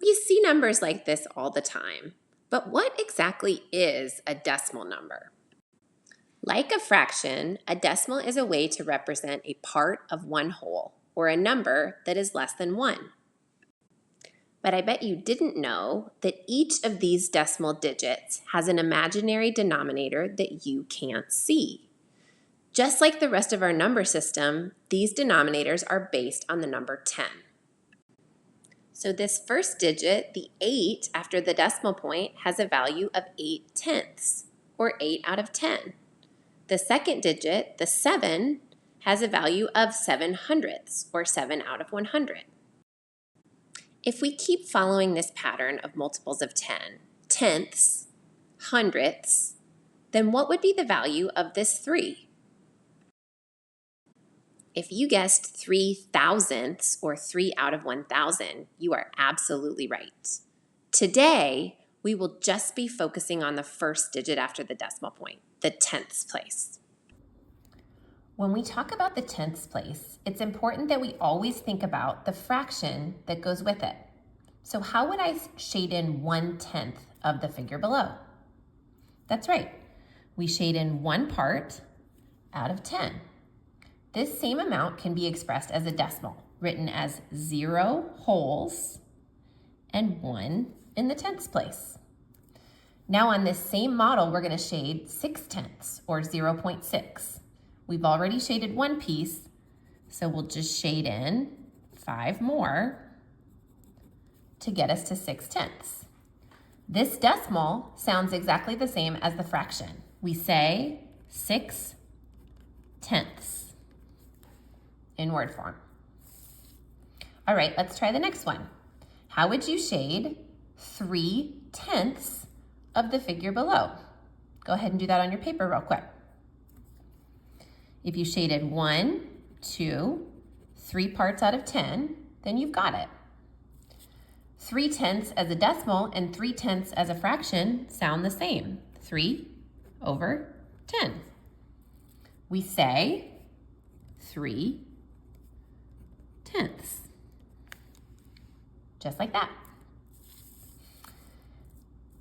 We see numbers like this all the time, but what exactly is a decimal number? Like a fraction, a decimal is a way to represent a part of one whole, or a number that is less than 1. But I bet you didn't know that each of these decimal digits has an imaginary denominator that you can't see. Just like the rest of our number system, these denominators are based on the number 10. So this first digit, the 8 after the decimal point, has a value of 8/10, or 8 out of 10. The second digit, the 7, has a value of 7/100, or 7 out of 100. If we keep following this pattern of multiples of 10, tenths, hundredths, then what would be the value of this 3? If you guessed 3/1000ths, or 3 out of 1,000, you are absolutely right. Today, we will just be focusing on the first digit after the decimal point, the tenths place. When we talk about the tenths place, it's important that we always think about the fraction that goes with it. So how would I shade in 1/10 of the figure below? That's right. We shade in 1 part out of 10. This same amount can be expressed as a decimal, written as 0 wholes and 1 in the tenths place. Now on this same model, we're going to shade 6/10, or 0.6. We've already shaded one piece, so we'll just shade in 5 more to get us to 6/10. This decimal sounds exactly the same as the fraction. We say 6/10 in word form. All right, let's try the next one. How would you shade 3/10 of the figure below? Go ahead and do that on your paper real quick. If you shaded 1, 2, 3 parts out of 10, then you've got it. 3/10 as a decimal and 3/10 as a fraction sound the same. 3/10. We say 3/10. Just like that.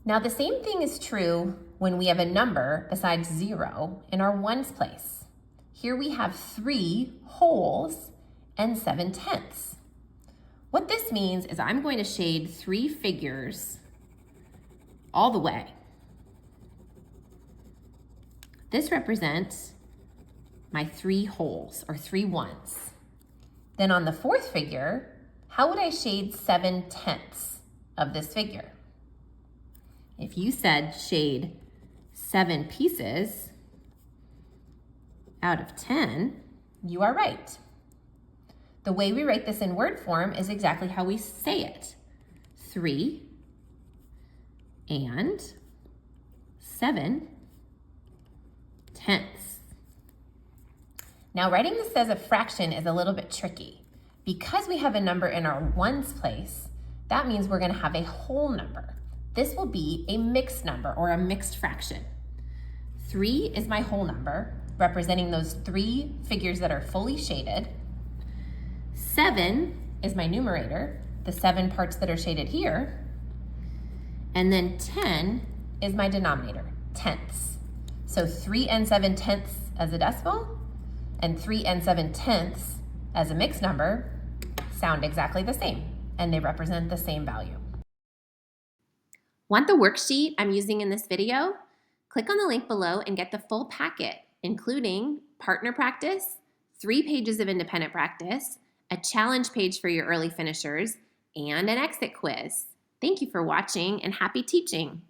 Now the same thing is true when we have a number besides 0 in our ones place. Here we have 3 wholes and 7/10. What this means is I'm going to shade 3 figures all the way. This represents my 3 wholes, or 3 ones. Then on the fourth figure, how would I shade 7/10 of this figure? If you said shade 7 pieces out of 10, you are right. The way we write this in word form is exactly how we say it. 3 and 7/10. Now writing this as a fraction is a little bit tricky. Because we have a number in our ones place, that means we're going to have a whole number. This will be a mixed number, or a mixed fraction. 3 is my whole number, representing those 3 figures that are fully shaded. 7 is my numerator, the 7 parts that are shaded here. And then 10 is my denominator, tenths. So 3 and 7/10 as a decimal, and 3 and 7/10 as a mixed number sound exactly the same, and they represent the same value. Want the worksheet I'm using in this video? Click on the link below and get the full packet, including partner practice, 3 pages of independent practice, a challenge page for your early finishers, and an exit quiz. Thank you for watching, and happy teaching!